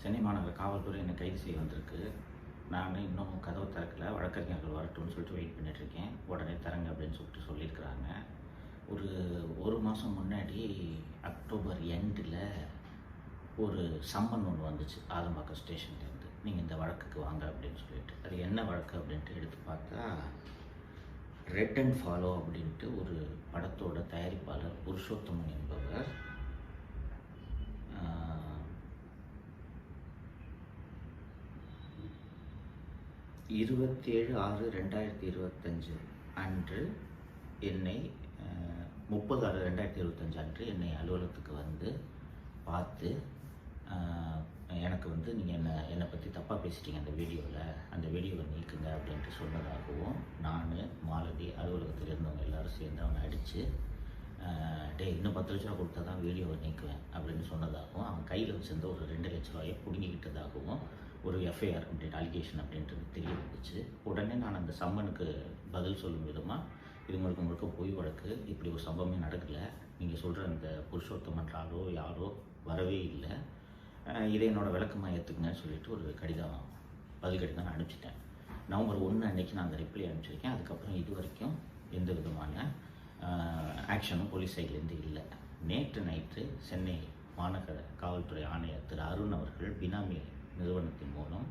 சென்னை மாநகர காவல்துறை என்னை கைது செய்ய வந்திருக்கு. நான் இன்னும் கதவு திறக்கல. வழக்கறிஞர்கள் வரட்டும்னு சொல்லிட்டு வெயிட் பண்ணிகிட்ருக்கேன். உடனே தரங்க அப்படின்னு சொல்லியிருக்கிறாங்க. ஒரு மாதம் முன்னாடி அக்டோபர் எண்டில் ஒரு சம்மன் ஒன்று வந்துச்சு ஆதம்பாக்கம் ஸ்டேஷன்லேருந்து. நீங்கள் இந்த வழக்குக்கு வாங்க அப்படின்னு சொல்லிட்டு. அது என்ன வழக்கு அப்படின்ட்டு எடுத்து பார்த்தா, ரெட் அண்ட் ஃபாலோ அப்படின்ட்டு ஒரு படத்தோட தயாரிப்பாளர் புருஷோத்தமன் என்பவர் 27/6/2025 அன்று என்னை 30/6/2025 அன்று என்னை அலுவலகத்துக்கு வந்து பார்த்து, எனக்கு வந்து நீங்கள் என்னை பற்றி தப்பாக பேசிட்டீங்க அந்த வீடியோவை நீக்குங்க அப்படின்ட்டு சொன்னதாகவும், நான் மாலதி அலுவலகத்தில் இருந்தவங்க எல்லோரும் சேர்ந்து அவனை அடித்து, இன்னும் 10 லட்ச ரூபா கொடுத்தா தான் வீடியோவை நீக்குவேன் அப்படின்னு சொன்னதாகவும், அவன் கையில் வச்சிருந்த ஒரு 2 லட்ச ரூபாயை பிடுங்கிக்கிட்டதாகவும் ஒரு எஃப்ஐஆர் அப்படின்ட்டு அலிகேஷன் அப்படின்றது தெரிய வந்துச்சு. உடனே நான் அந்த சம்மனுக்கு பதில் சொல்லும் விதமாக, இது முழுக்க பொய் வழக்கு, இப்படி ஒரு சம்பவமே நடக்கலை, நீங்கள் சொல்கிற அந்த புருஷோத்தமன் யாரோ வரவே இல்லை, இதை என்னோட விளக்கமாக ஏற்றுக்குங்கன்னு சொல்லிட்டு ஒரு பதில் கடிதம் நான் அனுப்பிச்சிட்டேன். நவம்பர் 1 அன்றைக்கி நான் அந்த ரிப்ளை அனுப்பிச்சிருக்கேன். அதுக்கப்புறம் இது வரைக்கும் எந்த விதமான ஆக்ஷனும் போலீஸ் சைட்லேருந்து இல்லை. நேற்று நைட்டு சென்னை மாநகர காவல்துறை ஆணையர் திரு அருண் அவர்கள் பினாமி நிறுவனத்தின் மூலம்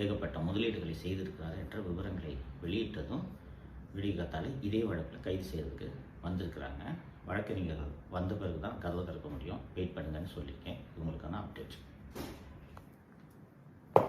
ஏகப்பட்ட முதலீடுகளை செய்திருக்கிறார் என்ற விவரங்களை வெளியிட்டதும் விடிகாத்தால் இதே வழக்கில் கைது செய்யறதுக்கு வந்திருக்கிறாங்க. வழக்கறிஞர்கள் வந்த பிறகு தான் கதவை திறக்க முடியும், வெயிட் பண்ணுங்கன்னு சொல்லியிருக்கேன். இவங்களுக்கான அப்டேட்.